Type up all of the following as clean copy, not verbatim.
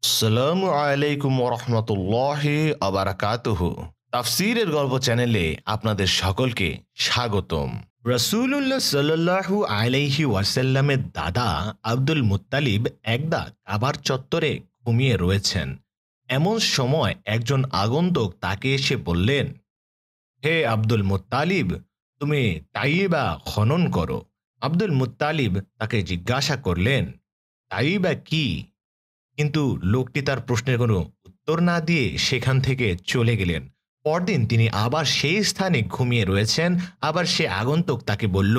আসসালামু আলাইকুম ওরহমতুল্লাহি আবারাকাতুহু। তাফসীরের গল্প চ্যানেলে আপনাদের সকলকে স্বাগতম। রাসূলুল্লাহ সাল্লাল্লাহু আলাইহি ওয়াসাল্লামের দাদা আব্দুল মুত্তালিব একদা কাবার চত্বরে ঘুমিয়ে রয়েছেন। এমন সময় একজন আগন্তুক তাকে এসে বললেন, হে আব্দুল মুত্তালিব, তুমি তাইয়্যিবা খনন করো। আব্দুল মুত্তালিব তাকে জিজ্ঞাসা করলেন, তাইয়্যিবা কি? কিন্তু লোকটি তার প্রশ্নের কোনো উত্তর না দিয়ে সেখান থেকে চলে গেলেন। পরদিন তিনি আবার সেই স্থানে ঘুমিয়ে রয়েছেন। আবার সে আগন্তুক তাকে বলল,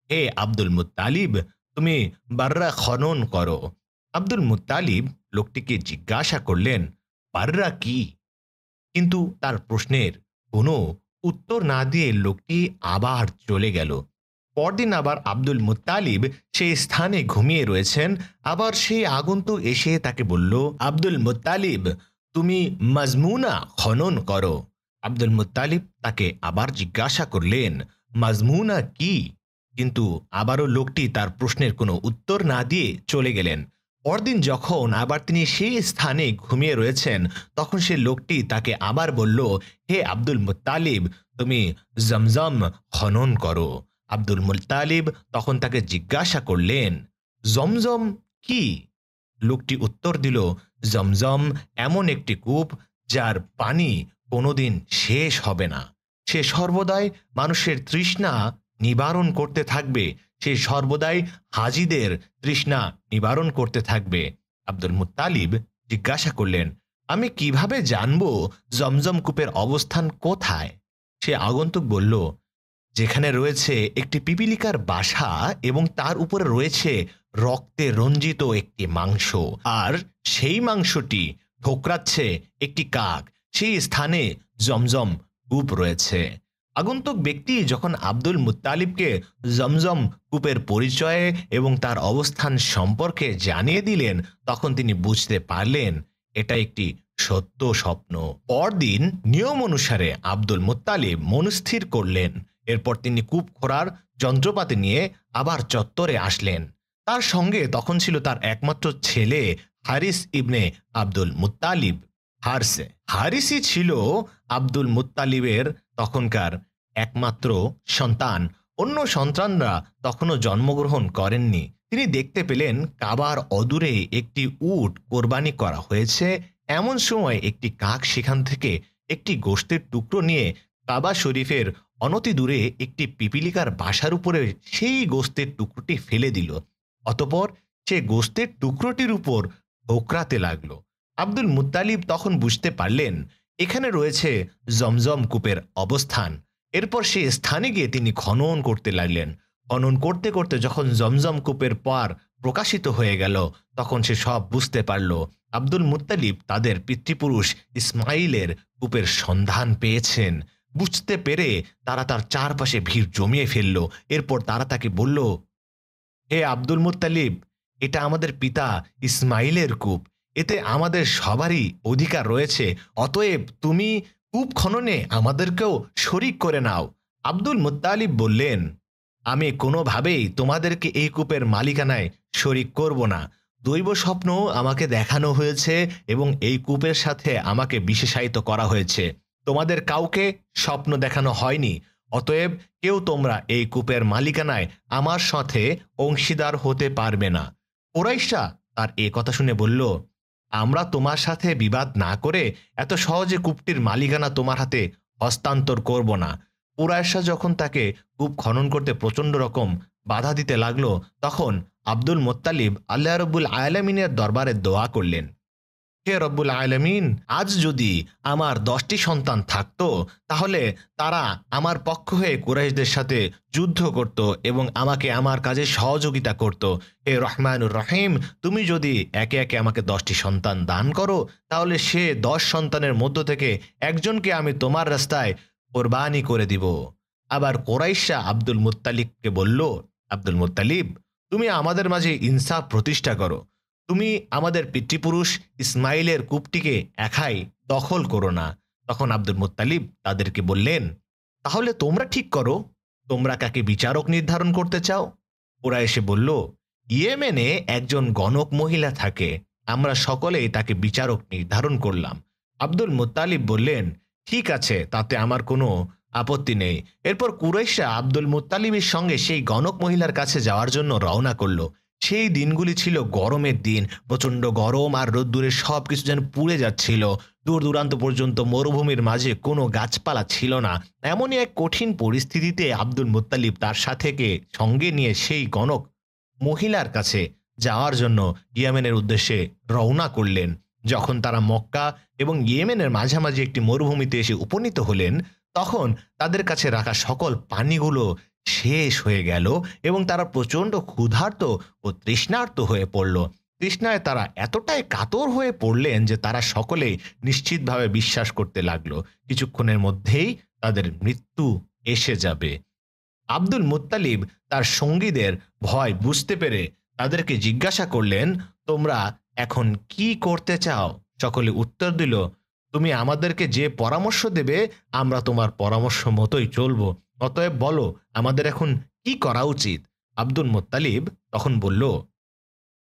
হে আব্দুল মুত্তালিব, তুমি বাররা খনন করো। আব্দুল মুত্তালিব লোকটিকে জিজ্ঞাসা করলেন, বাররা কি? কিন্তু তার প্রশ্নের কোনো উত্তর না দিয়ে লোকটি আবার চলে গেল। পরদিন আবার আব্দুল মুত্তালিব সেই স্থানে ঘুমিয়ে রয়েছেন। আবার সেই আগন্তুক এসে তাকে বলল, আব্দুল মুত্তালিব, তুমি মাজমুনা খনন করো। আব্দুল মুত্তালিব তাকে আবার জিজ্ঞাসা করলেন, মাজমুনা কি? কিন্তু আবারও লোকটি তার প্রশ্নের কোনো উত্তর না দিয়ে চলে গেলেন। পরদিন যখন আবার তিনি সেই স্থানে ঘুমিয়ে রয়েছেন, তখন সে লোকটি তাকে আবার বলল, হে আব্দুল মুত্তালিব, তুমি জমজম খনন করো। আব্দুল মুত্তালিব তখন তাকে জিজ্ঞাসা করলেন, জমজম কি? লোকটি উত্তর দিল, জমজম এমন একটি কূপ যার পানি কোনোদিন শেষ হবে না। সে সর্বদাই মানুষের তৃষ্ণা নিবারণ করতে থাকবে। সে সর্বদাই হাজিদের তৃষ্ণা নিবারণ করতে থাকবে। আব্দুল মুত্তালিব জিজ্ঞাসা করলেন, আমি কিভাবে জানব জমজম কূপের অবস্থান কোথায়? সে আগন্তুক বলল, যেখানে রয়েছে একটি পিপিলিকার বাসা এবং তার উপরে রয়েছে রক্তে রঞ্জিত একটি মাংস, আর সেই মাংসটি ঠোকরাচ্ছে একটি কাক, সেই স্থানে জমজম কূপ রয়েছে। আগন্তুক ব্যক্তি যখন আব্দুল মুত্তালিবকে জমজম কূপের পরিচয়ে এবং তার অবস্থান সম্পর্কে জানিয়ে দিলেন, তখন তিনি বুঝতে পারলেন এটা একটি সত্য স্বপ্ন। পরদিন নিয়ম অনুসারে আব্দুল মুত্তালিব মনস্থির করলেন। এরপর তিনি কূপ খোঁড়ার যন্ত্রপাতি নিয়ে আবার চত্বরে আসলেন। তার সঙ্গে তখন ছিল তার একমাত্র ছেলে হারিস ইবনে আব্দুল মুত্তালিব। হারিসই ছিল আব্দুল মুত্তালিবের তখনকার একমাত্র সন্তান। অন্য সন্তানরা তখনও জন্মগ্রহণ করেননি। তিনি দেখতে পেলেন কাবার অদূরে একটি উট কোরবানি করা হয়েছে। এমন সময় একটি কাক সেখান থেকে একটি গোশতের টুকরো নিয়ে কাবা শরীফের অনতি দূরে একটি পিপিলিকার বাসার উপরে সেই গোশতের টুকরোটি ফেলে দিল। অতঃপর সে গোশতের টুকরোটির উপর ঠোকরাতে লাগলো। আব্দুল মুত্তালিব তখন বুঝতে পারলেন এখানে রয়েছে জমজম কূপের অবস্থান। এরপর সে স্থানে গিয়ে তিনি খনন করতে লাগলেন। খনন করতে করতে যখন জমজম কূপের পার প্রকাশিত হয়ে গেল, তখন সে সব বুঝতে পারল। আব্দুল মুত্তালিব তাদের পিতৃপুরুষ ইসমাইলের কূপের সন্ধান পেয়েছেন। বুঝতে পেরে তারা তার চারপাশে ভিড় জমিয়ে ফেলল। এরপর তারা তাকে বলল, হে আব্দুল মুত্তালিব, এটা আমাদের পিতা ইসমাইলের কূপ। এতে আমাদের সবারই অধিকার রয়েছে। অতএব তুমি কূপ খননে আমাদেরকেও শরিক করে নাও। আব্দুল মুত্তালিব বললেন, আমি কোনোভাবেই তোমাদেরকে এই কূপের মালিকানায় শরিক করব না। দৈব স্বপ্ন আমাকে দেখানো হয়েছে এবং এই কূপের সাথে আমাকে বিশেষায়িত করা হয়েছে। তোমাদের কাউকে স্বপ্ন দেখানো হয়নি। অতএব কেউ তোমরা এই কূপের মালিকানায় আমার সাথে অংশীদার হতে পারবে না। কুরাইশরা তার এ কথা শুনে বলল, আমরা তোমার সাথে বিবাদ না করে এত সহজে কূপটির মালিকানা তোমার হাতে হস্তান্তর করব না। কুরাইশরা যখন তাকে কূপ খনন করতে প্রচণ্ড রকম বাধা দিতে লাগলো, তখন আব্দুল মুত্তালিব আল্লাহ রব্বুল আলামিনের দরবারে দোয়া করলেন, হে রব্বুল আলামিন, আজ যদি আমার 10টি সন্তান থাকতো তাহলে তারা আমার পক্ষ হয়ে কুরাইশদের সাথে যুদ্ধ করত এবং আমাকে আমার কাজে সহযোগিতা করত। হে রহমানুর রহিম, তুমি যদি একে একে আমাকে 10টি সন্তান দান করো, তাহলে সে 10 সন্তানের মধ্য থেকে একজনকে আমি তোমার রাস্তায় কোরবানি করে দিব। আবার কুরাইশরা আব্দুল মুত্তালিবকে বলল, আব্দুল মুত্তালিব, তুমি আমাদের মাঝে ইনসাফ প্রতিষ্ঠা করো। তুমি আমাদের পিতৃপুরুষ ইসমাইলের কূপটিকে একাই দখল করো না। তখন আব্দুল মুত্তালিব তাদেরকে বললেন, তাহলে তোমরা ঠিক করো, তোমরা কাকে বিচারক নির্ধারণ করতে চাও? ওরা এসে বলল, ইয়েমেনে একজন গণক মহিলা থাকে। আমরা সকলেই তাকে বিচারক নির্ধারণ করলাম। আব্দুল মুত্তালিব বললেন, ঠিক আছে, তাতে আমার কোনো আপত্তি নেই। এরপর কুরাইশরা আব্দুল মুত্তালিবের সঙ্গে সেই গণক মহিলার কাছে যাওয়ার জন্য রওনা করল। সেই দিনগুলি ছিল গরমের দিন, প্রচণ্ড গরম আর রোদ্দুরে সব কিছু যেন পুড়ে যাচ্ছিল। দূর দূরান্ত পর্যন্ত মরুভূমির মাঝে কোনো গাছপালা ছিল না। এমনই এক কঠিন পরিস্থিতিতে আব্দুল মুত্তালিব তার সাথেকে সঙ্গে নিয়ে সেই গণক মহিলার কাছে যাওয়ার জন্য ইয়েমেনের উদ্দেশ্যে রওনা করলেন। যখন তারা মক্কা এবং ইয়েমেনের মাঝামাঝি একটি মরুভূমিতে এসে উপনীত হলেন, তখন তাদের কাছে রাখা সকল পানিগুলো শেষ হয়ে গেল এবং তারা প্রচণ্ড ক্ষুধার্ত ও তৃষ্ণার্ত হয়ে পড়ল। তৃষ্ণায় তারা এতটাই কাতর হয়ে পড়লেন যে তারা সকলে নিশ্চিতভাবে বিশ্বাস করতে লাগলো কিছুক্ষণের মধ্যেই তাদের মৃত্যু এসে যাবে। আব্দুল মুত্তালিব তার সঙ্গীদের ভয় বুঝতে পেরে তাদেরকে জিজ্ঞাসা করলেন, তোমরা এখন কি করতে চাও? সকলে উত্তর দিল, তুমি আমাদেরকে যে পরামর্শ দেবে আমরা তোমার পরামর্শ মতোই চলব। অতএব বলো, আমাদের এখন কি করা উচিত? আব্দুল মুত্তালিব তখন বলল,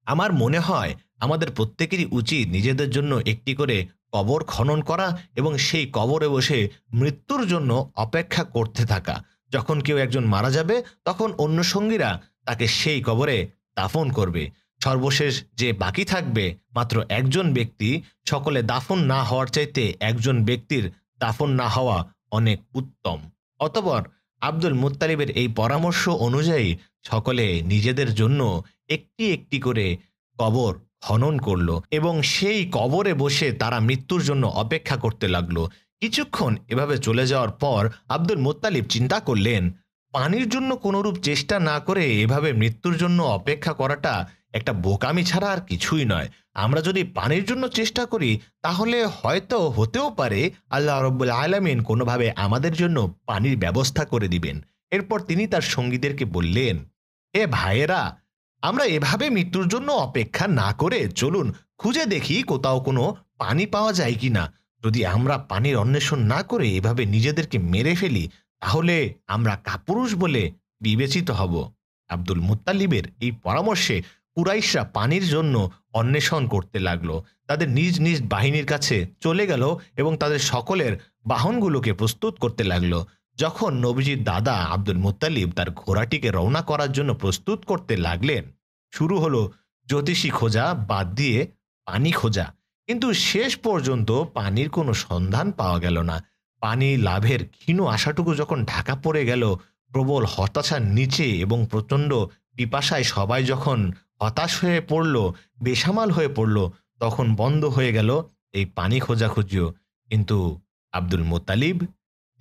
আমার মনে হয় আমাদের প্রত্যেকেরই উচিত নিজেদের জন্য একটি করে কবর খনন করা এবং সেই কবরে বসে মৃত্যুর জন্য অপেক্ষা করতে থাকা। যখন কেউ একজন মারা যাবে তখন অন্য সঙ্গীরা তাকে সেই কবরে দাফন করবে। সর্বশেষ যে বাকি থাকবে মাত্র একজন ব্যক্তি। সকলে দাফন না হওয়ার চাইতে একজন ব্যক্তির দাফন না হওয়া অনেক উত্তম। অতঃপর আব্দুল মুত্তালিবের এই পরামর্শ অনুযায়ী সকলে নিজেদের জন্য একটি একটি করে কবর খনন করলো এবং সেই কবরে বসে তারা মৃত্যুর জন্য অপেক্ষা করতে লাগলো। কিছুক্ষণ এভাবে চলে যাওয়ার পর আব্দুল মুত্তালিব চিন্তা করলেন, পানির জন্য কোনোরূপ চেষ্টা না করে এভাবে মৃত্যুর জন্য অপেক্ষা করাটা একটা বোকামি ছাড়া আর কিছুই নয়। আমরা যদি পানির জন্য চেষ্টা করি তাহলে হয়তো হতেও পারে আল্লাহ রাব্বুল আলামিন কোনোভাবে আমাদের জন্য পানির ব্যবস্থা করে দিবেন। এরপর তিনি তার সঙ্গীদেরকে বললেন, এ ভাইয়েরা, আমরা এভাবে মৃত্যুর জন্য অপেক্ষা না করে চলুন খুঁজে দেখি কোথাও কোনো পানি পাওয়া যায় কিনা। যদি আমরা পানির অন্বেষণ না করে এভাবে নিজেদেরকে মেরে ফেলি তাহলে আমরা কাপুরুষ বলে বিবেচিত হব। আব্দুল মুত্তালিবের এই পরামর্শে কুরাইশরা পানির জন্য অন্বেষণ করতে লাগলো। তাদের নিজ নিজ বাহিনীর কাছে চলে গেল এবং তাদের সকলের বাহনগুলোকে প্রস্তুত করতে লাগলো। যখন নবীজির দাদা আব্দুল মুত্তালিব তার ঘোড়াটিকে রওনা করার জন্য প্রস্তুত করতে লাগলেন, শুরু হলো জ্যোতিষী খোঁজা বাদ দিয়ে পানি খোঁজা। কিন্তু শেষ পর্যন্ত পানির কোনো সন্ধান পাওয়া গেল না। পানি লাভের ক্ষীণ আশাটুকু যখন ঢাকা পড়ে গেল, প্রবল হতাশার নিচে এবং প্রচণ্ড পিপাসায় সবাই যখন হতাশ হয়ে পড়ল, বেসামাল হয়ে পড়ল, তখন বন্ধ হয়ে গেল এই পানি খোঁজাখুঁজিও। কিন্তু আব্দুল মুত্তালিব,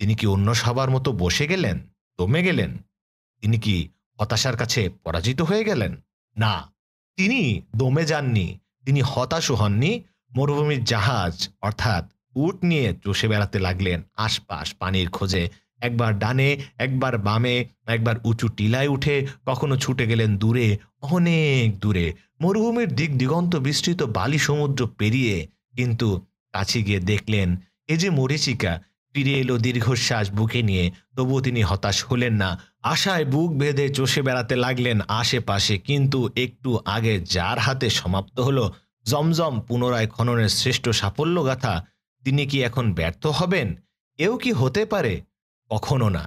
তিনি কি অন্য সবার মতো বসে গেলেন, দমে গেলেন? তিনি কি হতাশার কাছে পরাজিত হয়ে গেলেন? না, তিনি দমে যাননি, তিনি হতাশও হননি। মরুভূমির জাহাজ অর্থাৎ উট নিয়ে চষে বেড়াতে লাগলেন আশপাশ পানির খোঁজে। একবার ডানে, একবার বামে, একবার উঁচু টিলায় উঠে, কখনো ছুটে গেলেন দূরে, অনেক দূরে, মরুভূমির দিক দিগন্ত বিস্তৃত বালি সমুদ্র পেরিয়ে। কিন্তু কাছে গিয়ে দেখলেন এ যে মরীচিকা। ফিরে এলো দীর্ঘশ্বাস বুকে নিয়ে, তবুও তিনি হতাশ হলেন না। আশায় বুক বেঁধে চষে বেড়াতে লাগলেন আশেপাশে। কিন্তু একটু আগে যার হাতে সমাপ্ত হলো জমজম পুনরায় খননের শ্রেষ্ঠ সাফল্য গাথা, তিনি কি এখন ব্যর্থ হবেন? এও কি হতে পারে? কখনো না।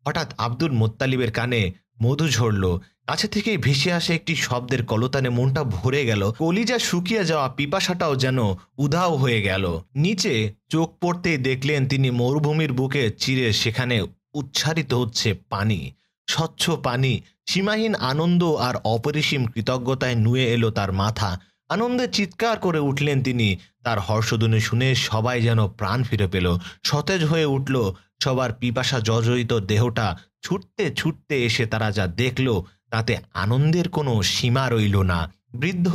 হঠাৎ আব্দুল মুত্তালিবের কানে মধু ঝরল। কাছে থেকেই ভেসে আসে একটি শব্দের কলতানে মনটা ভরে গেল। কলিজা শুকিয়ে যাওয়া পিপাসাটাও যেন উধাও হয়ে গেল। নিচে চোখ পড়তেই দেখলেন তিনি মরুভূমির বুকে চিরে সেখানে উচ্ছ্বারিত হচ্ছে পানি, স্বচ্ছ পানি। সীমাহীন আনন্দ আর অপরিসীম কৃতজ্ঞতায় নুয়ে এলো তার মাথা। আনন্দে চিৎকার করে উঠলেন তিনি। তার হর্ষধ্বনি শুনে সবাই যেন প্রাণ ফিরে পেল, সতেজ হয়ে উঠল। সবার পিপাসা জর্জরিত দেহটা ছুটতে ছুটতে এসে তারা যা দেখল তাতে আনন্দের কোনো সীমা রইল না। বৃদ্ধ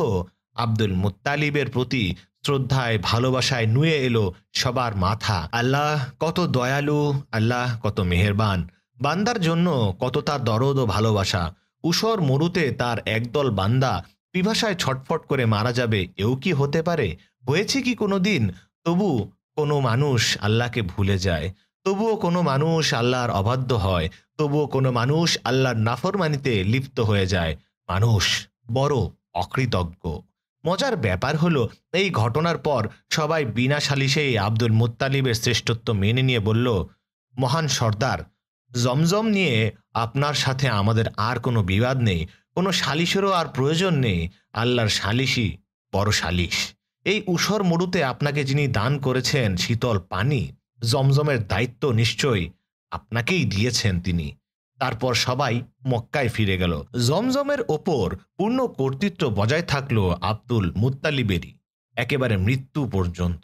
আব্দুল মুত্তালিবের প্রতি শ্রদ্ধায় ভালোবাসায় নুয়ে এলো সবার মাথা। আল্লাহ কত দয়ালু, আল্লাহ কত মেহেরবান, বান্দার জন্য কত তার দরদ ও ভালোবাসা। ঊষর মরুতে তার একদল বান্দা পিপাসায় ছটফট করে মারা যাবে, এও কি হতে পারে? হয়েছে কি কোনো দিন? তবু কোনো মানুষ আল্লাহকে ভুলে যায়, তবুও কোনো মানুষ আল্লাহর অবাধ্য হয়, তবুও কোনো মানুষ আল্লাহর নাফরমানিতে লিপ্ত হয়ে যায়। মানুষ বড় অকৃতজ্ঞ। মজার ব্যাপার হলো, এই ঘটনার পর সবাই বিনা সালিসেই আব্দুল মুত্তালিবের শ্রেষ্ঠত্ব মেনে নিয়ে বলল, মহান সর্দার, জমজম নিয়ে আপনার সাথে আমাদের আর কোনো বিবাদ নেই, কোনো সালিশেরও আর প্রয়োজন নেই। আল্লাহর সালিশই বড় সালিশ। এই ঊষর মরুতে আপনাকে যিনি দান করেছেন শীতল পানি, জমজমের দায়িত্ব নিশ্চয়ই আপনাকেই দিয়েছেন তিনি। তারপর সবাই মক্কায় ফিরে গেল। জমজমের ওপর পূর্ণ কর্তৃত্ব বজায় থাকলো আব্দুল মুত্তালিবেরই একেবারে মৃত্যু পর্যন্ত।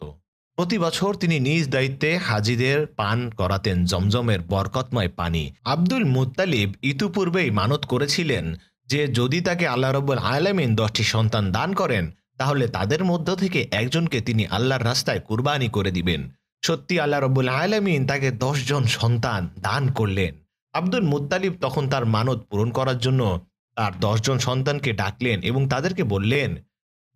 প্রতি বছর তিনি নিজ দায়িত্বে হাজিদের পান করাতেন জমজমের বরকতময় পানি। আব্দুল মুত্তালিব ইতিপূর্বেই মানত করেছিলেন যে যদি তাকে আল্লাহ রাব্বুল আলামিন 10টি সন্তান দান করেন, তাহলে তাদের মধ্য থেকে একজনকে তিনি আল্লাহর রাস্তায় কুরবানি করে দিবেন। সত্যি আল্লাহ রাব্বুল আলামিন তাকে 10 জন সন্তান দান করলেন। আব্দুল মুত্তালিব তখন তার মানত পূরণ করার জন্য তার 10 জন সন্তানকে ডাকলেন এবং তাদেরকে বললেন,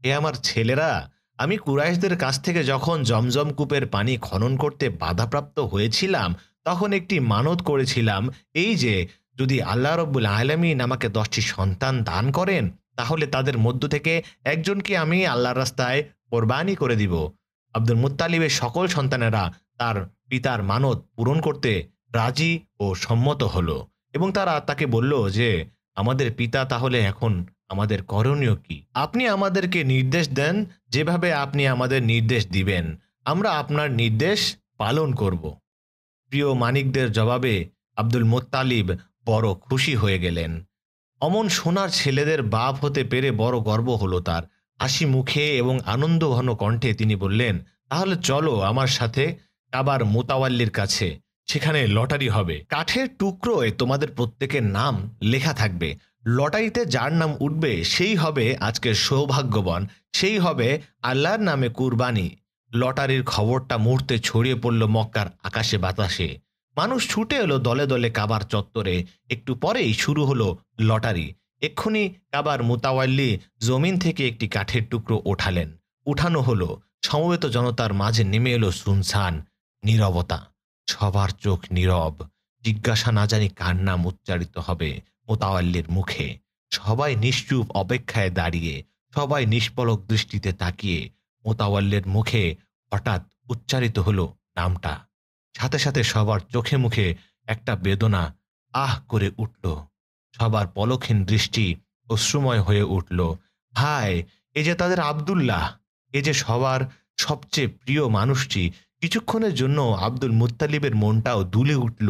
হে আমার ছেলেরা, আমি কুরাইশদের কাছ থেকে যখন জমজম কূপের পানি খনন করতে বাধাপ্রাপ্ত হয়েছিলাম, তখন একটি মানত করেছিলাম, এই যে যদি আল্লাহ রাব্বুল আলামিন আমাকে 10টি সন্তান দান করেন, তাহলে তাদের মধ্য থেকে একজনকে আমি আল্লাহর রাস্তায় কোরবানি করে দিব। আব্দুল মুত্তালিবের সকল সন্তানেরা তার পিতার মানত পূরণ করতে রাজি ও সম্মত হলো এবং তারা তাকে বলল যে, আমাদের পিতা, তাহলে এখন আমাদের করণীয় কি? আপনি আমাদেরকে নির্দেশ দেন, যেভাবে আপনি আমাদের নির্দেশ দিবেন আমরা আপনার নির্দেশ পালন করব। প্রিয় মানিকদের জবাবে আব্দুল মুত্তালিব বড় খুশি হয়ে গেলেন। অমন সোনার ছেলেদের বাপ হতে পেরে বড় গর্ব হলো তার। হাসি মুখে এবং আনন্দঘন কণ্ঠে তিনি বললেন, তাহলে চলো আমার সাথে কাবার মুতাওয়াল্লির কাছে, সেখানে লটারি হবে। কাঠের টুকরোয় তোমাদের প্রত্যেকের নাম লেখা থাকবে। লটারিতে যার নাম উঠবে সেই হবে আজকের সৌভাগ্যবান, সেই হবে আল্লাহর নামে কুরবানি। লটারির খবরটা মুহূর্তে ছড়িয়ে পড়ল মক্কার আকাশে বাতাসে। মানুষ ছুটে এলো দলে দলে কাবার চত্বরে। একটু পরেই শুরু হলো লটারি। এক্ষুনি কাবার মুতাওয়াল্লি জমিন থেকে একটি কাঠের টুকরো ওঠালেন। উঠানো হলো। সমবেত জনতার মাঝে নেমে এলো সুনসান নীরবতা। সবার চোখ নীরব। জিজ্ঞাসা না জানি কার নাম উচ্চারিত হবে মুতাওয়াল্লির মুখে। সবাই নিশ্চুপ অপেক্ষায় দাঁড়িয়ে, সবাই নিষ্পলক দৃষ্টিতে তাকিয়ে। মুতাওয়াল্লির মুখে হঠাৎ উচ্চারিত হলো নামটা। সাথে সাথে সবার চোখে মুখে একটা বেদনা আহ করে উঠল। সবার পলকহীন দৃষ্টি অশ্রুময় হয়ে উঠল। হায়, এ যে তাদের আব্দুল্লাহ, এ যে সবার সবচেয়ে প্রিয় মানুষটি। কিছুক্ষণের জন্য আব্দুল মুত্তালিবের মনটাও দুলে উঠল,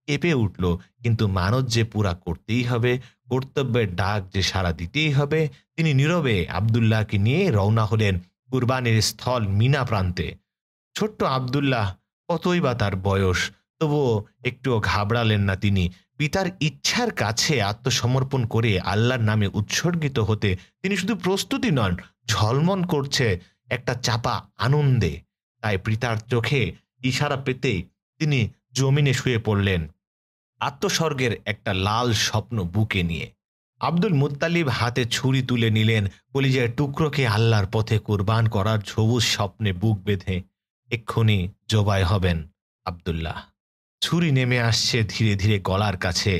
কেঁপে উঠল। কিন্তু মানত যে পুরা করতেই হবে, কর্তব্যের ডাক যে সাড়া দিতেই হবে। তিনি নীরবে আব্দুল্লাহকে নিয়ে রওনা হলেন কুরবানির স্থল মিনা প্রান্তে। ছোট্ট আব্দুল্লাহ, কতই বা তার বয়স, তবুও একটুও ঘাবড়ালেন না তিনি। পিতার ইচ্ছার কাছে আত্মসমর্পণ করে আল্লাহর নামে উৎসর্গিত হতে তিনি শুধু প্রস্তুতি নন, ঝলমল করছে একটা চাপা আনন্দে। তাই পিতার চোখে ইশারা পেতেই তিনি জমিনে শুয়ে পড়লেন, আত্মস্বর্গের একটা লাল স্বপ্ন বুকে নিয়ে। আব্দুল মুত্তালিব হাতে ছুরি তুলে নিলেন, কলিজার টুকরোকে আল্লাহর পথে কুরবান করার সবুজ স্বপ্নে বুক বেঁধে। এক্ষুনি জবাই হবেন আব্দুল্লাহ। ছুরি নেমে আসছে ধীরে ধীরে গলার কাছে।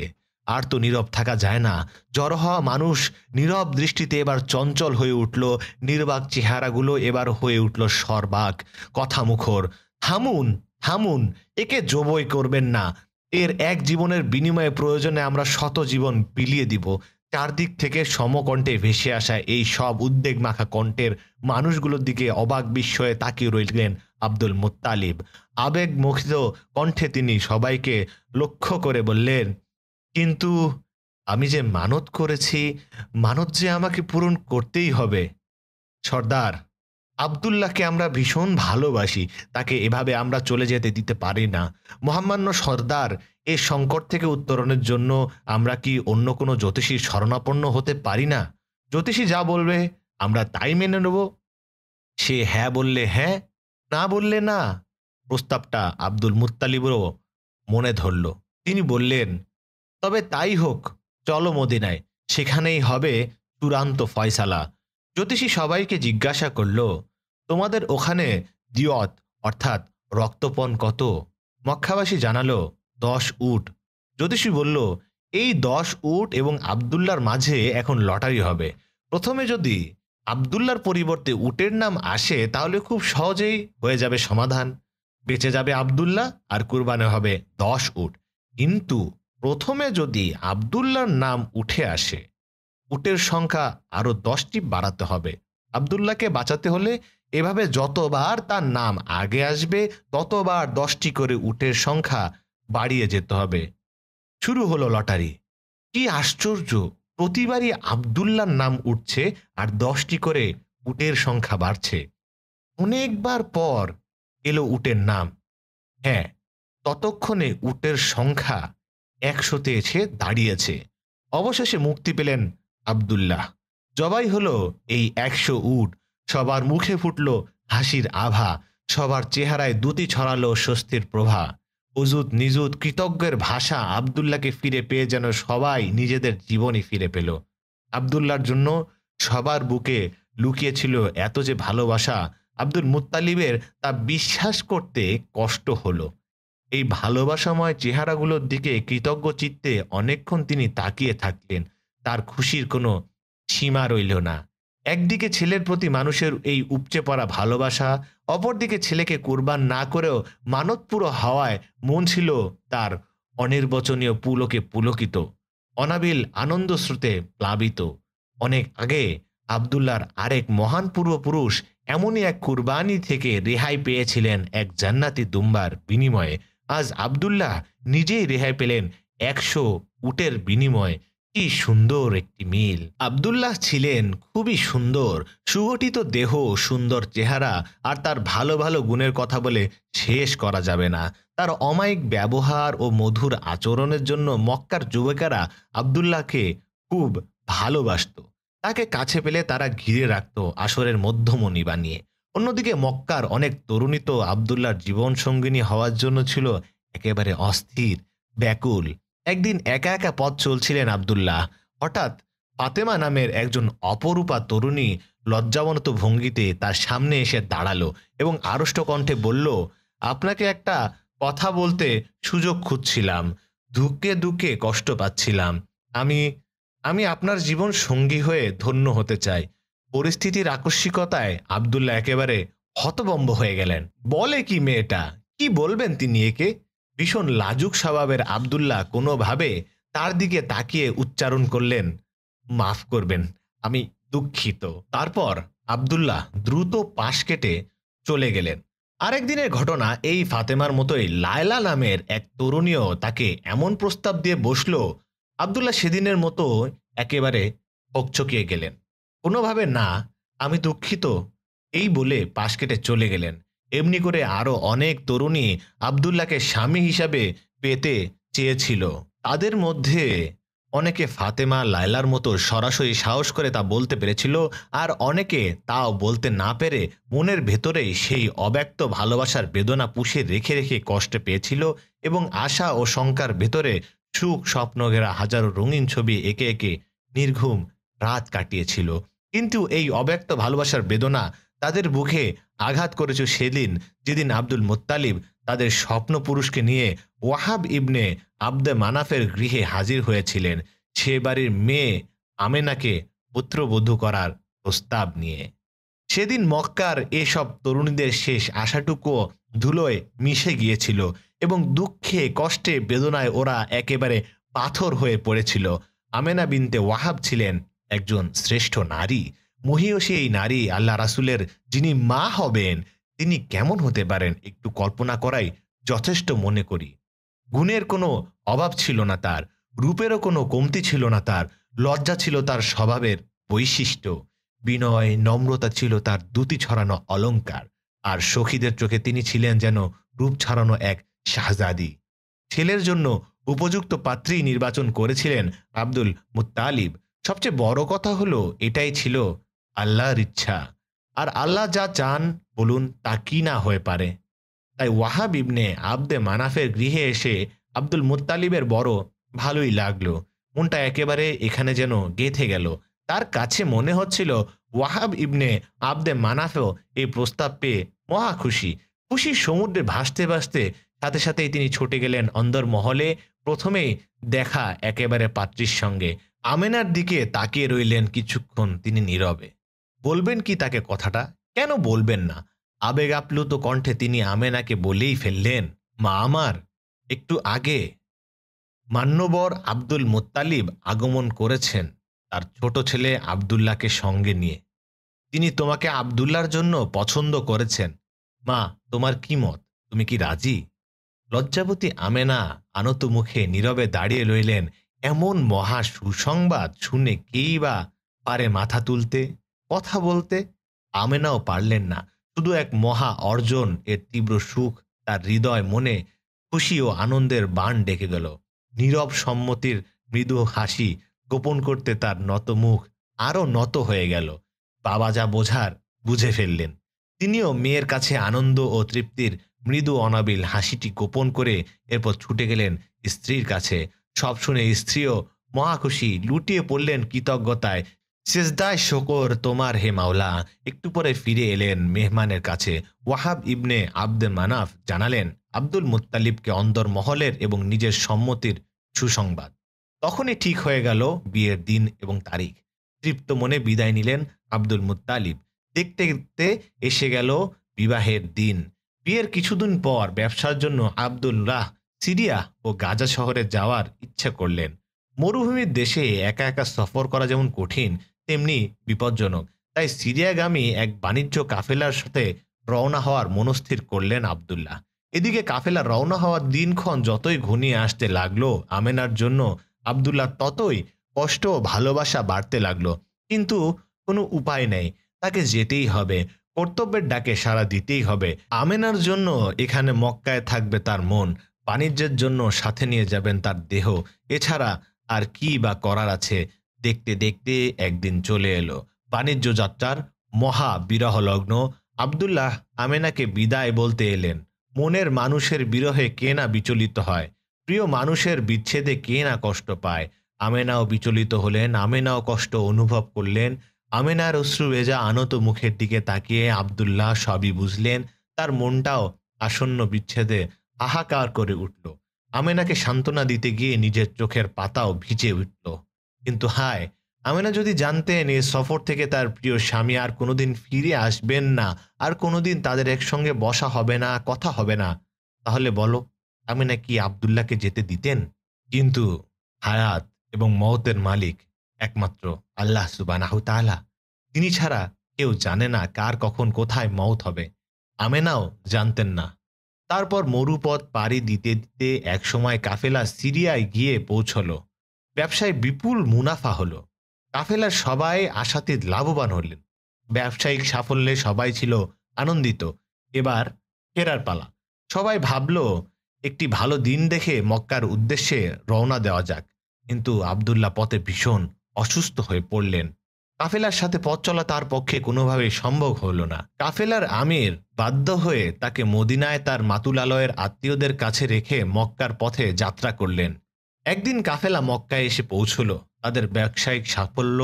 আর তো নীরব থাকা যায় না। জড়ো হওয়া মানুষ নীরব দৃষ্টিতে এবার চঞ্চল হয়ে উঠল। নির্বাক চেহারাগুলো এবার হয়ে উঠল সর্বাক, কথা মুখর। থামুন, থামুন, একে জবই করবেন না। এর এক জীবনের বিনিময়ে প্রয়োজনে আমরা শত জীবন বিলিয়ে দিব। চারদিক থেকে সমকণ্ঠে ভেসে আসা এই সব উদ্বেগ মাখা কণ্ঠের মানুষগুলোর দিকে অবাক বিস্ময়ে তাকিয়ে রইলেন আব্দুল মুত্তালিব। আবেগ মুখিত কণ্ঠে তিনি সবাইকে লক্ষ্য করে বললেন, কিন্তু আমি যে মানত করেছি, মানত যে আমাকে পূরণ করতেই হবে। সর্দার, আব্দুল্লাহকে আমরা ভীষণ ভালোবাসি, তাকে এভাবে আমরা চলে যেতে দিতে পারি না। মহামান্য সর্দার, এই সংকট থেকে উত্তরণের জন্য আমরা কি অন্য কোনো জ্যোতিষীর শরণাপন্ন হতে পারি না? জ্যোতিষী যা বলবে আমরা তাই মেনে নেব। সে হ্যাঁ বললে হ্যাঁ, না বললে না। প্রস্তাবটা আব্দুল মুত্তালিবেরও মনে ধরল। তিনি বললেন, তবে তাই হোক, চলো মদিনায়, সেখানেই হবে চূড়ান্ত ফয়সালা। জ্যোতিষী সবাইকে জিজ্ঞাসা করল, তোমাদের ওখানে দিয়ত অর্থাৎ রক্তপণ কত? মক্কাবাসী জানালো 10 উট। জ্যোতিষী বলল, এই 10 উট এবং আব্দুল্লাহর মাঝে এখন লটারি হবে। প্রথমে যদি আব্দুল্লাহর পরিবর্তে উটের নাম আসে তাহলে খুব সহজেই হয়ে যাবে সমাধান, বেঁচে যাবে আব্দুল্লাহ আর কুরবানি হবে 10 উট। কিন্তু প্রথমে যদি আব্দুল্লাহর নাম উঠে আসে, উটের সংখ্যা আরো 10টি বাড়াতে হবে। আব্দুল্লাহকে বাঁচাতে হলে এভাবে যতবার তার নাম আগে আসবে ততবার 10টি করে উটের সংখ্যা বাড়িয়ে যেতে হবে। শুরু হলো লটারি। কি আশ্চর্য, প্রতিবারই আব্দুল্লাহর নাম উঠছে আর 10টি করে উটের সংখ্যা বাড়ছে। অনেকবার পর এলো উটের নাম। হ্যাঁ, ততক্ষণে উটের সংখ্যা 100তে এসে দাঁড়িয়েছে। অবশেষে মুক্তি পেলেন আব্দুল্লাহ। জবাই হলো এই 100 উট। সবার মুখে ফুটল হাসির আভা, সবার চেহারায় দ্যুতি ছড়ালো স্বস্তির প্রভা। অজুত নিজুত কৃতজ্ঞের ভাষা আব্দুল্লাহকে ফিরে পেয়ে যেন সবাই নিজেদের জীবনই ফিরে পেল। আব্দুল্লাহর জন্য সবার বুকে লুকিয়েছিল এত যে ভালোবাসা, আব্দুল মুত্তালিবের তা বিশ্বাস করতে কষ্ট হলো। এই ভালোবাসাময় চেহারাগুলোর দিকে কৃতজ্ঞ চিত্তে অনেকক্ষণ তিনি তাকিয়ে থাকলেন। তার খুশির কোনো সীমা রইল না। একদিকে ছেলের প্রতি মানুষের এই উপচে পড়া ভালোবাসা, অপরদিকে ছেলেকে কুরবান না করেও মানতপুরো হওয়ায় মন ছিল তার অনির্বচনীয় পুলকে পুলকিত, অনাবিল আনন্দ স্রোতে প্লাবিত। অনেক আগে আব্দুল্লাহর আরেক মহান পূর্বপুরুষ এমনই এক কুরবানি থেকে রেহাই পেয়েছিলেন এক জান্নাতি দুম্বার বিনিময়ে। আজ আব্দুল্লাহ নিজেই রেহাই পেলেন 100 উটের বিনিময়ে। কি সুন্দর একটি মিল! আব্দুল্লাহ ছিলেন খুবই সুন্দর, সুগঠিত দেহ, সুন্দর চেহারা, আর তার ভালো ভালো গুণের কথা বলে শেষ করা যাবে না। তার অমায়িক ব্যবহার ও মধুর আচরণের জন্য মক্কার যুবকেরা আব্দুল্লাহকে খুব ভালোবাসত। তাকে কাছে পেলে তারা ঘিরে রাখত আসরের মধ্যমণি বানিয়ে। অন্যদিকে মক্কার অনেক তরুণী তো আব্দুল্লাহর জীবন সঙ্গিনী হওয়ার জন্য ছিল একেবারে অস্থির, ব্যাকুল। একদিন একা একা পথ চলছিলেন আব্দুল্লাহ। হঠাৎ ফাতেমা নামের একজন অপরূপা তরুণী লজ্জাবনত ভঙ্গিতে তার সামনে এসে দাঁড়ালো এবং আড়ষ্ট কণ্ঠে বলল, আপনাকে একটা কথা বলতে সুযোগ খুঁজছিলাম। দুঃখে দুঃখে কষ্ট পাচ্ছিলাম। আমি আমি আপনার জীবন সঙ্গী হয়ে ধন্য হতে চাই। পরিস্থিতির আকস্মিকতায় আব্দুল্লাহ একেবারে হতভম্ব হয়ে গেলেন। বলে কি মেয়েটা? কি বলবেন তিনি একে? ভীষণ লাজুক স্বভাবের আব্দুল্লাহ কোনোভাবে তার দিকে তাকিয়ে উচ্চারণ করলেন, মাফ করবেন, আমি দুঃখিত। তারপর আব্দুল্লাহ দ্রুত পাশ কেটে চলে গেলেন। আরেকদিনের ঘটনা, এই ফাতেমার মতোই লায়লা নামের এক তরুণীও তাকে এমন প্রস্তাব দিয়ে বসল, আব্দুল্লাহ সেদিনের মতো একেবারে হকচকিয়ে গেলেন। কোনোভাবে না, আমি দুঃখিত এই বলে পাশ কেটে চলে গেলেন। এমনি করে আরো অনেক তরুণী আব্দুল্লাহকে স্বামী হিসাবে পেতে চেয়েছিল। তাদের মধ্যে অনেকে ফাতেমা লায়লার মতো সরাসরি সাহস করে তা বলতে পেরেছিল, আর অনেকে তাও বলতে না পেরে মনের ভেতরেই সেই অব্যক্ত ভালোবাসার বেদনা পুষে রেখে রেখে কষ্ট পেয়েছিল এবং আশা ও শঙ্কার ভেতরে সুখ স্বপ্ন ঘেরা হাজারো রঙিন ছবি একে একে নির্ঘুম রাত কাটিয়েছিল। কিন্তু এই অব্যক্ত ভালোবাসার বেদনা তাদের বুকে আঘাত করেছে সেদিন, যেদিন আব্দুল মুত্তালিব তাদের স্বপ্ন পুরুষকে নিয়ে ওয়াহাব ইবনে আবদে মানাফের গৃহে হাজির হয়েছিলেন, সে বাড়ির মেয়ে আমেনাকে পুত্রবধূ করার প্রস্তাব নিয়ে। সেদিন মক্কার এসব তরুণীদের শেষ আশাটুকুও ধুলোয় মিশে গিয়েছিল এবং দুঃখে কষ্টে বেদনায় ওরা একেবারে পাথর হয়ে পড়েছিল। আমেনা বিনতে ওয়াহাব ছিলেন একজন শ্রেষ্ঠ নারী, মহিয়সী এই নারী আল্লাহ রাসূলের যিনি মা হবেন তিনি কেমন হতে পারেন একটু কল্পনা করাই যথেষ্ট মনে করি। গুণের কোনো অভাব ছিল না তার, রূপেরও কোনো কমতি ছিল না তার, লজ্জা ছিল তার স্বভাবের বৈশিষ্ট্য, বিনয় নম্রতা ছিল তার দ্যুতি ছড়ানো অলংকার, আর সখীদের চোখে তিনি ছিলেন যেন রূপ ছড়ানো এক শাহজাদি। ছেলের জন্য উপযুক্ত পাত্রী নির্বাচন করেছিলেন আব্দুল মুত্তালিব। সবচেয়ে বড় কথা হলো এটাই ছিল আল্লাহর ইচ্ছা, আর আল্লাহ যা চান বলুন তা কি না হয়ে পারে। তাই ওয়াহাব ইবনে আবদে মানাফের গৃহে এসে আব্দুল মুত্তালিবের বড় ভালোই লাগলো। মনটা একেবারে এখানে যেন গেঁথে গেল। তার কাছে মনে হচ্ছিল ওয়াহাব ইবনে আবদে মানাফেও এই প্রস্তাব পেয়ে মহা খুশি। খুশির সমুদ্রে ভাসতে ভাসতে সাথে সাথেই তিনি ছুটে গেলেন অন্দর মহলে। প্রথমেই দেখা একেবারে পাত্রীর সঙ্গে। আমেনার দিকে তাকিয়ে রইলেন কিছুক্ষণ তিনি নীরবে। বলবেন কি তাকে কথাটা? কেন বলবেন না? আবেগ আপ্লুত কণ্ঠে তিনি আমেনাকে বলেই ফেললেন, মা আমার, একটু আগে মান্যবর আব্দুল মুত্তালিব আগমন করেছেন তার ছোট ছেলে আব্দুল্লাহকে সঙ্গে নিয়ে। তিনি তোমাকে আব্দুল্লাহর জন্য পছন্দ করেছেন। মা, তোমার কি মত? তুমি কি রাজি? লজ্জাবতী আমেনা আনত মুখে নীরবে দাঁড়িয়ে রইলেন। এমন মহা সুসংবাদ শুনে কেই বা পারে মাথা তুলতে, কথা বলতে? আমেনাও পারলেন না। শুধু এক মহা অর্জন এর তীব্র সুখ তার হৃদয় মনে খুশি ও আনন্দের বাণ ডেকে গেল। নীরব সম্মতির মৃদু হাসি গোপন করতে তার নত মুখ আরো নত হয়ে গেল। বাবা যা বোঝার বুঝে ফেললেন। তিনিও মেয়ের কাছে আনন্দ ও তৃপ্তির মৃদু অনাবিল হাসিটি গোপন করে এরপর ছুটে গেলেন স্ত্রীর কাছে। সব শুনে স্ত্রীও মহাখুশি, লুটিয়ে পড়লেন কৃতজ্ঞতায়। সিজদায় শকর তোমার হে মাওলা। একটু পরে ফিরে এলেন মেহমানের কাছে। ওয়াহাব ইবনে আব্দে মানাফ জানালেন আব্দুল মুত্তালিবকে অন্দরমহলের এবং নিজের সম্মতির সুসংবাদ। তখনই ঠিক হয়ে গেল বিয়ের দিন এবং তারিখ। তৃপ্ত মনে বিদায় নিলেন আব্দুল মুত্তালিব। দেখতে দেখতে এসে গেল বিবাহের দিন। বিয়ের কিছুদিন পর ব্যবসার জন্য আব্দুল্লাহ সিরিয়া ও গাজা শহরে যাওয়ার ইচ্ছা করলেন। মরুভূমির দেশে একা একা সফর করা যেমন কঠিন, তেমনি বিপজ্জনক। তাই সিরিয়াগামী এক বাণিজ্য কাফেলার সাথে রওনা হওয়ার মনস্থির করলেন আব্দুল্লাহ। এদিকে কাফেলা রওনা হওয়ার দিনক্ষণ যতই ঘনিয়ে আসতে লাগলো, আমেনার জন্য আব্দুল্লাহ ততই কষ্ট ও ভালোবাসা বাড়তে লাগলো। কিন্তু কোনো উপায় নেই, তাকে যেতেই হবে। কর্তব্যের ডাকে সাড়া দিতেই হবে। আমেনার জন্য এখানে মক্কায় থাকবে তার মন, বাণিজ্যের জন্য সাথে নিয়ে যাবেন তার দেহ। এছাড়া আর কি বা করার আছে? দেখতে দেখতে একদিন চলে এলো বাণিজ্য যাত্রার মহা বিরহ লগ্ন। আব্দুল্লাহ আমেনাকে বিদায় বলতে এলেন। মনের মানুষের বিরহে কে না বিচলিত হয়, প্রিয় মানুষের বিচ্ছেদে কে না কষ্ট পায়। আমেনাও বিচলিত হলেন, আমেনাও কষ্ট অনুভব করলেন। আমেনার অশ্রু ভেজা আনত মুখের দিকে তাকিয়ে আব্দুল্লাহ সবই বুঝলেন। তার মনটাও আসন্ন বিচ্ছেদে হাহাকার করে উঠল। আমেনাকে সান্ত্বনা দিতে গিয়ে নিজের চোখের পাতাও ভিজে উঠল। কিন্তু হায়, আমেনা যদি জানতেন এই সফর থেকে তার প্রিয় স্বামী আর কোনোদিন ফিরে আসবেন না, আর কোনোদিন তাদের একসঙ্গে বসা হবে না, কথা হবে না, তাহলে বলো, আমেনা কি আব্দুল্লাহকে যেতে দিতেন? কিন্তু হায়াত এবং মওতের মালিক একমাত্র আল্লাহ সুবহানাহু তাআলা। তিনি ছাড়া কেউ জানে না কার কখন কোথায় মওত হবে। আমেনাও জানতেন না। তারপর মরুপথ পাড়ি দিতে দিতে একসময় কাফেলা সিরিয়ায় গিয়ে পৌঁছল। ব্যবসায় বিপুল মুনাফা হলো। কাফেলার সবাই আশাতীত লাভবান হলেন। ব্যবসায়িক সাফল্যে সবাই ছিল আনন্দিত। এবার ফেরার পালা। সবাই ভাবল একটি ভালো দিন দেখে মক্কার উদ্দেশ্যে রওনা দেওয়া যাক। কিন্তু আব্দুল্লাহ পথে ভীষণ অসুস্থ হয়ে পড়লেন। কাফেলার সাথে পথ চলা তার পক্ষে কোনোভাবেই সম্ভব হলো না। কাফেলার আমির বাধ্য হয়ে তাকে মদিনায় তার মাতুলালয়ের আত্মীয়দের কাছে রেখে মক্কার পথে যাত্রা করলেন। একদিন কাফেলা মক্কায় এসে পৌঁছল। তাদের ব্যবসায়িক সাফল্য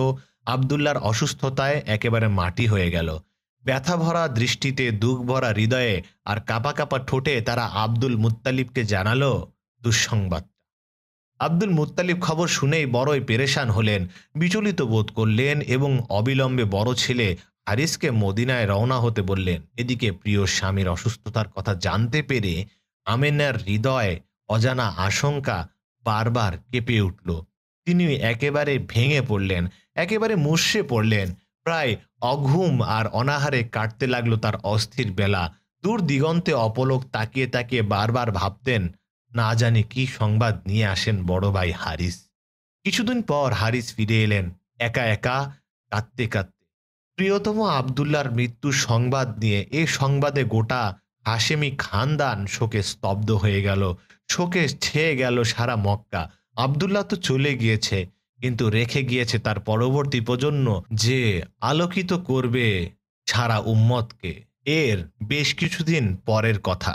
আব্দুল্লাহর অসুস্থতায় একেবারে মাটি হয়ে গেল। ব্যথা ভরা দৃষ্টিতে, দুঃখ ভরা হৃদয়ে আর কাঁপা কাঁপা ঠোঁটে তারা আব্দুল মুত্তালিবকে জানালো দুঃসংবাদ। আব্দুল মুত্তালিব খবর শুনেই বড়ই পেরেশান হলেন, বিচলিত বোধ করলেন এবং অবিলম্বে বড় ছেলে হারিসকে মদিনায় রওনা হতে বললেন। এদিকে প্রিয় স্বামীর অসুস্থতার কথা জানতে পেরে আমেনার হৃদয়ে অজানা আশঙ্কা বারবার কেঁপে উঠল। তিনি একেবারে ভেঙে পড়লেন, একেবারে মুষড়ে পড়লেন। প্রায় অঘুম আর অনাহারে কাটতে লাগলো তার অস্থির বেলা। দূর দিগন্তে অপলক তাকিয়ে তাকিয়ে বারবার ভাবতেন, না জানি কি সংবাদ নিয়ে আসেন বড় ভাই হারিস। কিছুদিন পর হারিস ফিরে এলেন একা একা, কাঁদতে কাঁদতে। প্রিয়তম আব্দুল্লাহর মৃত্যুর সংবাদ নিয়ে। এ সংবাদে গোটা হাশেমি খানদান শোকে স্তব্ধ হয়ে গেল। শোকে ছেয়ে গেল সারা মক্কা। আব্দুল্লাহ তো চলে গিয়েছে, কিন্তু রেখে গিয়েছে তার পরবর্তী প্রজন্ম যে আলোকিত করবে সারা উম্মতকে। এর বেশ কিছুদিন পরের কথা।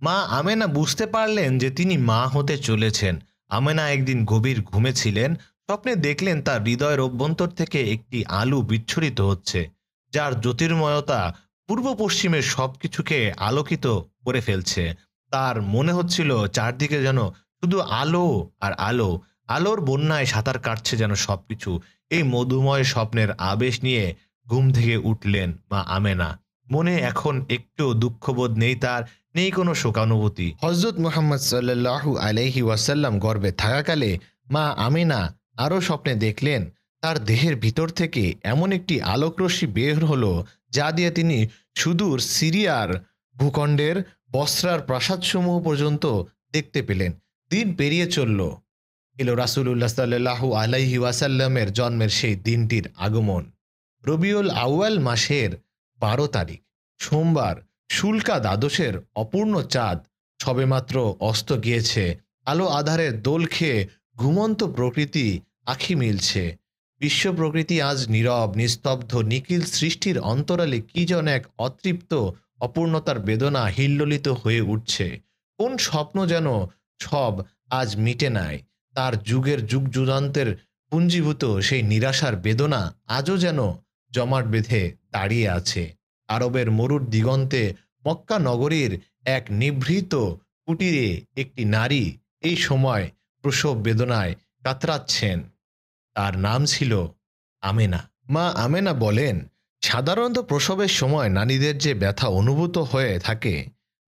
মা আমেনা বুঝতে পারলেন যে তিনি মা হতে চলেছেন। আমেনা একদিন গভীর ঘুমেছিলেন। স্বপ্নে দেখলেন তার হৃদয়ের অভ্যন্তর থেকে একটি আলো বিচ্ছুরিত হচ্ছে, যার জ্যোতির্ময়তা পূর্ব পশ্চিমের সবকিছুকে আলোকিত করে ফেলছে। তার মনে হচ্ছিল চারদিকে যেন শুধু আলো আর আলো। আলোর বন্যায় সাঁতার কাটছে যেন সবকিছু। এই মধুময় স্বপ্নের আবেশ নিয়ে ঘুম থেকে উঠলেন মা আমেনা। মনে এখন একটু দুঃখবোধ নেই তার, নেই কোনো শোকানুভূতি। হযরত মুহাম্মদ সাল্লাল্লাহু আলাইহি ওয়াসাল্লাম গর্ভে থাকাকালে মা আমেনা আরও স্বপ্নে দেখলেন তার দেহের ভিতর থেকে এমন একটি আলোকরশ্মি বের হলো যা দিয়ে তিনি সুদূর সিরিয়ার ভূখণ্ডের বসরার প্রাসাদসমূহ পর্যন্ত দেখতে পেলেন। দিন পেরিয়ে চলল, এলো রাসূলুল্লাহ সাল্লাল্লাহু আলাইহি ওয়াসাল্লামের জন্মের সেই দিনটির আগমন। রবিউল আউয়াল মাসের ১২ তারিখ সোমবার, শুল্কা দ্বাদশের অপূর্ণ চাঁদ সবেমাত্র অস্ত গিয়েছে। আলো আধারের দোল খেয়ে ঘুমন্ত প্রকৃতি আঁখি মিলছে। বিশ্ব প্রকৃতি আজ নীরব, নিস্তব্ধ, নিখিল সৃষ্টির অন্তরালে কি যেন এক অতৃপ্ত অপূর্ণতার বেদনা হিল্লোলিত হয়ে উঠছে। কোন স্বপ্ন যেন সব আজ মিটে নাই, তার যুগের যুগ যুগান্তের পুঞ্জীভূত সেই নিরাশার বেদনা আজও যেন জমাট বেঁধে দাঁড়িয়ে আছে। আরবের মরুর দিগন্তে মক্কা নগরীর এক নিভৃত কুটিরে একটি নারী এই সময় প্রসব বেদনায় কাতরাচ্ছেন। তার নাম ছিল আমেনা। মা আমেনা বলেন, সাধারণত প্রসবের সময় নারীদের যে ব্যথা অনুভূত হয়ে থাকে,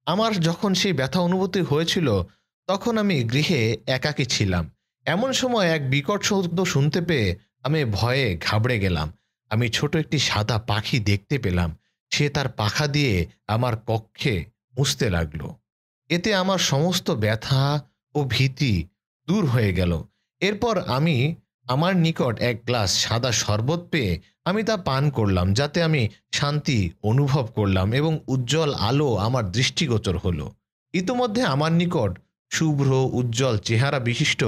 আমার যখন সেই ব্যথা অনুভূতি হয়েছিল তখন আমি গৃহে একাকী ছিলাম। এমন সময় এক বিকট শব্দ শুনতে পেয়ে আমি ভয়ে ঘাবড়ে গেলাম। আমি ছোট একটি সাদা পাখি দেখতে পেলাম। সে তার পাখা দিয়ে আমার কক্ষে মুছতে লাগলো। এতে আমার সমস্ত ব্যথা ও ভীতি দূর হয়ে গেল। এরপর আমি আমার নিকট এক গ্লাস সাদা শরবত পেয়ে আমি তা পান করলাম, যাতে আমি শান্তি অনুভব করলাম এবং উজ্জ্বল আলো আমার দৃষ্টিগোচর হলো। ইতোমধ্যে আমার নিকট শুভ্র উজ্জ্বল চেহারা বিশিষ্ট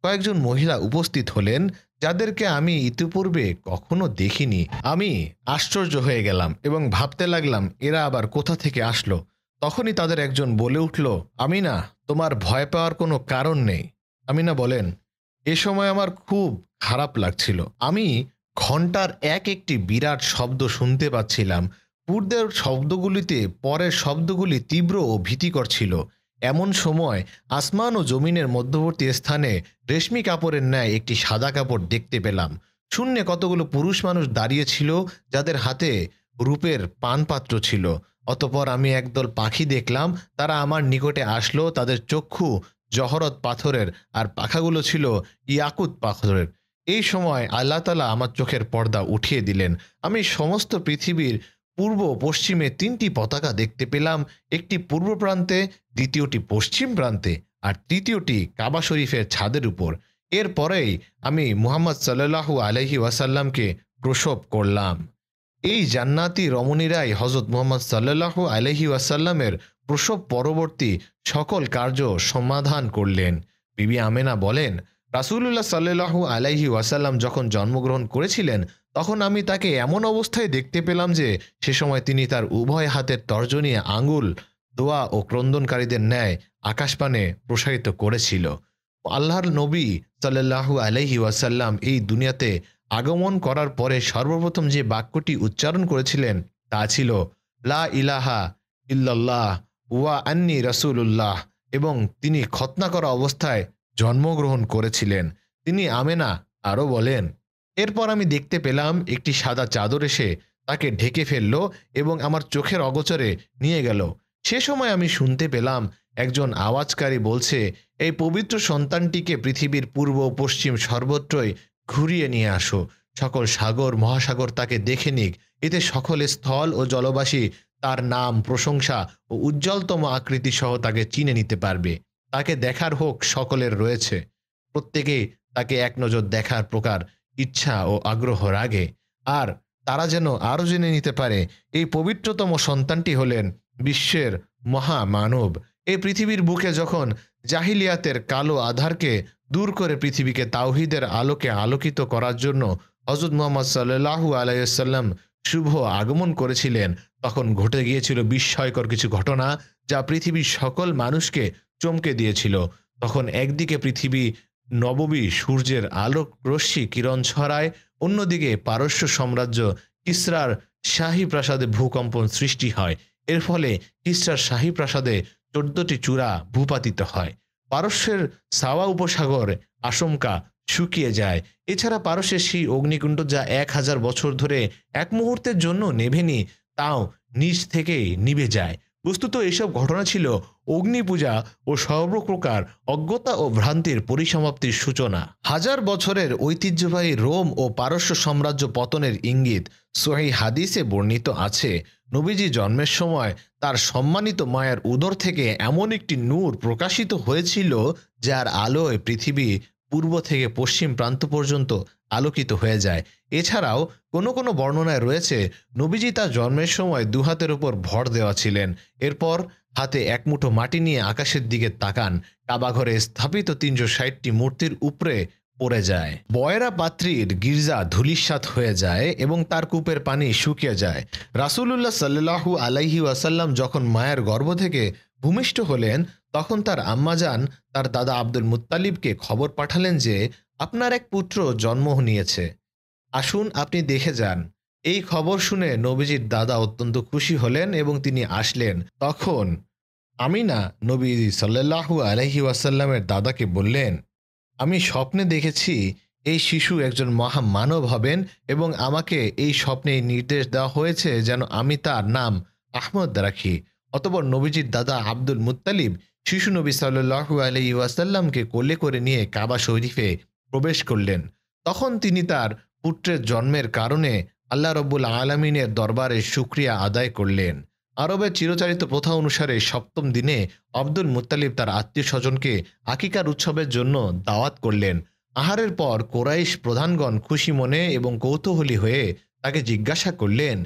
কয়েকজন মহিলা উপস্থিত হলেন, যাদেরকে আমি ইতিপূর্বে কখনো দেখিনি। আমি আশ্চর্য হয়ে গেলাম এবং ভাবতে লাগলাম এরা আবার কোথা থেকে আসলো। তখনই তাদের একজন বলে উঠল, আমিনা, তোমার ভয় পাওয়ার কোনো কারণ নেই। আমিনা বলেন, এ সময় আমার খুব খারাপ লাগছিল। আমি ঘণ্টার এক একটি বিরাট শব্দ শুনতে পাচ্ছিলাম। পূর্বের শব্দগুলিতে পরের শব্দগুলি তীব্র ও ভীতিকর ছিল। এমন সময় আসমান ও জমিনের মধ্যবর্তী স্থানে রেশমি কাপড়ের ন্যায় একটি সাদা কাপড় দেখতে পেলাম। শূন্যে কতগুলো পুরুষ মানুষ দাঁড়িয়ে ছিল, যাদের হাতে রূপের পানপাত্র ছিল। অতপর আমি একদল পাখি দেখলাম, তারা আমার নিকটে আসলো। তাদের চক্ষু জহরত পাথরের আর পাখাগুলো ছিল ইয়াকুত পাথরের। এই সময় আল্লাহ তাআলা আমার চোখের পর্দা উঠিয়ে দিলেন। আমি সমস্ত পৃথিবীর পূর্ব পশ্চিমে ৩টি পতাকা দেখতে পেলাম, একটি পূর্ব প্রান্তে, দ্বিতীয়টি পশ্চিম প্রান্তে, আর তৃতীয়টি কাবা শরীফের ছাদের উপর। এরপরেই আমি মুহাম্মদ সাল্লাল্লাহু আলাইহি ওয়াসাল্লামকে প্রসব করলাম। এই জান্নাতি রমণীরাই হযরত মুহাম্মদ সাল্লাল্লাহু আলাইহি ওয়াসাল্লামের প্রসব পরবর্তী সকল কার্য সমাধান করলেন। বিবি আমেনা বলেন, রাসূলুল্লাহ সাল্লাল্লাহু আলাইহি ওয়াসাল্লাম যখন জন্মগ্রহণ করেছিলেন তখন আমি তাকে এমন অবস্থায় দেখতে পেলাম যে সে সময় তিনি তার উভয় হাতের তর্জনী আঙ্গুল দোয়া ও ক্রন্দনকারীদের ন্যায় আকাশপানে প্রসারিত করেছিল। আল্লাহর নবী সাল্লাল্লাহু আলাইহি ওয়াসাল্লাম এই দুনিয়াতে আগমন করার পরে সর্বপ্রথম যে বাক্যটি উচ্চারণ করেছিলেন তা ছিল লা ইলাহা ইল্লাল্লাহ ওয়া আন্নী রাসূলুল্লাহ, এবং তিনি খতনা করা অবস্থায় জন্মগ্রহণ করেছিলেন। তিনি আমেনা আরও বলেন, এরপর আমি দেখতে পেলাম একটি সাদা চাদর এসে তাকে ঢেকে ফেলল এবং আমার চোখের অগোচরে নিয়ে গেল। সে সময় আমি শুনতে পেলাম একজন আওয়াজকারী বলছে, এই পবিত্র সন্তানটিকে পৃথিবীর পূর্ব পশ্চিম সর্বত্রই ঘুরিয়ে নিয়ে আসো। সকল সাগর মহাসাগর তাকে দেখে নিক। এতে সকল স্থল ও জলবাসী তার নাম, প্রশংসা ও উজ্জ্বলতম আকৃতি সহ তাকে চিনে নিতে পারবে। তাকে দেখার হোক সকলের রয়েছে। প্রত্যেকেই তাকে এক নজর দেখার প্রকার ইচ্ছা ও আগ্রহ রাগে। আর তারা যেন আরও জেনে নিতে পারে এই পবিত্রতম সন্তানটি হলেন বিশ্বের মহামানব। এই পৃথিবীর বুকে যখন জাহিলিয়াতের কালো আধারকে দূর করে পৃথিবীকে তাওহীদের আলোকে আলোকিত করার জন্য হযরত মুহাম্মদ সাল্লাল্লাহু আলাইহি ওয়াসাল্লাম শুভ আগমন করেছিলেন, তখন ঘটে গিয়েছিল বিস্ময়কর কিছু ঘটনা যা পৃথিবীর সকল মানুষকে চমকে দিয়েছিল। তখন একদিকে পৃথিবী নববী সূর্যের আলোক রশ্মি কিরণ ছড়ায়, অন্যদিকে পারস্য সাম্রাজ্য কিসরার শাহী প্রাসাদে ভূকম্পন সৃষ্টি হয়। এর ফলে কিসরার শাহী প্রাসাদে 14টি চূড়া ভূপাতিত হয়। পারস্যের সাওয়া উপসাগর আশঙ্কা শুকিয়ে যায়। এছাড়া পারস্যের সেই অগ্নিকুণ্ড যা 1000 বছর ধরে এক মুহূর্তের জন্য নেভেনি, তাও নিজ থেকেই নিভে যায়। বস্তুত এসব ঘটনা ছিল অগ্নিপূজা ও সর্বপ্রকার অজ্ঞতা ও ভ্রান্তির পরিসমাপ্তির সূচনা। হাজার বছরের ঐতিহ্যবাহী রোম ও পারস্য সাম্রাজ্য পতনের ইঙ্গিত সহিহ হাদিসে বর্ণিত আছে। নবীজি জন্মের সময় তার সম্মানিত মায়ের উদর থেকে এমন একটি নূর প্রকাশিত হয়েছিল যার আলোয় পৃথিবী পূর্ব থেকে পশ্চিম প্রান্ত পর্যন্ত আলোকিত হয়ে যায়। এছাড়াও কোনো কোনো বর্ণনায় রয়েছে নবীজি তার জন্মের সময় দুহাতের উপর ভর দেওয়া ছিলেন। এরপর হাতে এক মুঠো মাটি নিয়ে আকাশের দিকে তাকান। কাবাঘরে স্থাপিত 360টি মূর্তির উপরে পড়ে যায়। বয়রা পাত্রীর গির্জা ধূলিসাৎ হয়ে যায় এবং তার কূপের পানি শুকিয়ে যায়। রাসূলুল্লাহ সাল্লাল্লাহু আলাইহি ওয়াসাল্লাম যখন মায়ের গর্ভ থেকে ভূমিষ্ঠ হলেন, তখন তার আম্মাজান তার দাদা আব্দুল মুত্তালিবকে খবর পাঠালেন যে আপনার এক পুত্র জন্ম নিয়েছে, আসুন আপনি দেখে যান। এই খবর শুনে নবীজির দাদা অত্যন্ত খুশি হলেন এবং তিনি আসলেন। তখন আমিনা নবী সাল্লাল্লাহু আলাইহি ওয়াসাল্লামের দাদাকে বললেন, আমি স্বপ্নে দেখেছি এই শিশু একজন মহা মানব হবেন এবং আমাকে এই স্বপ্নে নির্দেশ দেওয়া হয়েছে যেন আমি তার নাম আহমদ রাখি। অতঃপর নবীজির দাদা আব্দুল মুত্তালিব শিশু নবী সাল্লাল্লাহু আলাইহি ওয়াসাল্লামকে কোলে করে নিয়ে কাবা শরীফে প্রবেশ করলেন। তখন তিনি তার পুত্রের জন্মের কারণে আল্লাহ রব্বুল আলামিনের দরবারে শুকরিয়া আদায় করলেন। আরবের চিরচারিত প্রথা অনুসারে সপ্তম দিনে আব্দুল মুত্তালিব তার আত্মীয় স্বজনকে আকিকার উৎসবের জন্য দাওয়াত করলেন। আহারের পর কোরাইশ প্রধানগণ খুশি মনে এবং কৌতূহলী হয়ে তাকে জিজ্ঞাসা করলেন,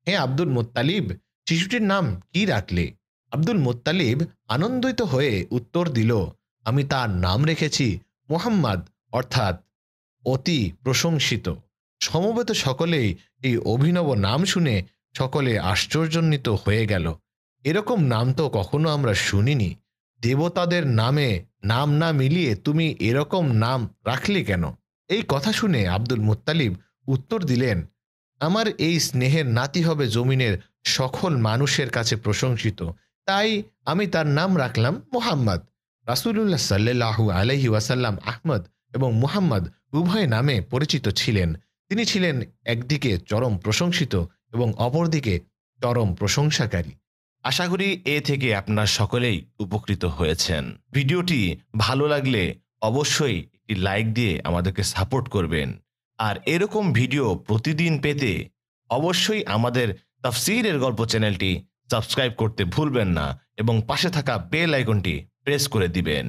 হে আব্দুল মুত্তালিব, শিশুটির নাম কি রাখলে? আব্দুল মুত্তালিব আনন্দিত হয়ে উত্তর দিল, আমি তার নাম রেখেছি মুহাম্মদ, অর্থাৎ অতি প্রশংসিত। সমবেত সকলেই এই অভিনব নাম শুনে সকলে আশ্চর্যান্বিত হয়ে গেল। এরকম নাম তো কখনো আমরা শুনিনি। দেবতাদের নামে নাম না মিলিয়ে তুমি এরকম নাম রাখলে কেন? এই কথা শুনে আব্দুল মুত্তালিব উত্তর দিলেন, আমার এই স্নেহের নাতি হবে জমিনের সকল মানুষের কাছে প্রশংসিত, তাই আমি তার নাম রাখলাম মুহাম্মদ। রাসূলুল্লাহ সাল্লাল্লাহু আলাইহি ওয়াসাল্লাম আহমদ এবং মুহাম্মদ উভয় নামে পরিচিত ছিলেন। তিনি ছিলেন একদিকে চরম প্রশংসিত এবং অপরদিকে চরম প্রশংসাকারী। আশা করি এ থেকে আপনার সকলেই উপকৃত হয়েছেন। ভিডিওটি ভালো লাগলে অবশ্যই একটি লাইক দিয়ে আমাদেরকে সাপোর্ট করবেন। আর এরকম ভিডিও প্রতিদিন পেতে অবশ্যই আমাদের তাফসীরের গল্প চ্যানেলটি সাবস্ক্রাইব করতে ভুলবেন না এবং পাশে থাকা বেল আইকনটি প্রেস করে দিবেন।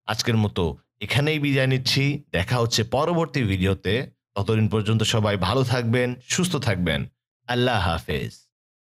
আজকের মতো এখানেই বিদায় নিচ্ছি। দেখা হচ্ছে পরবর্তী ভিডিওতে। ততদিন পর্যন্ত সবাই ভালো থাকবেন, সুস্থ থাকবেন। আল্লাহ হাফেজ।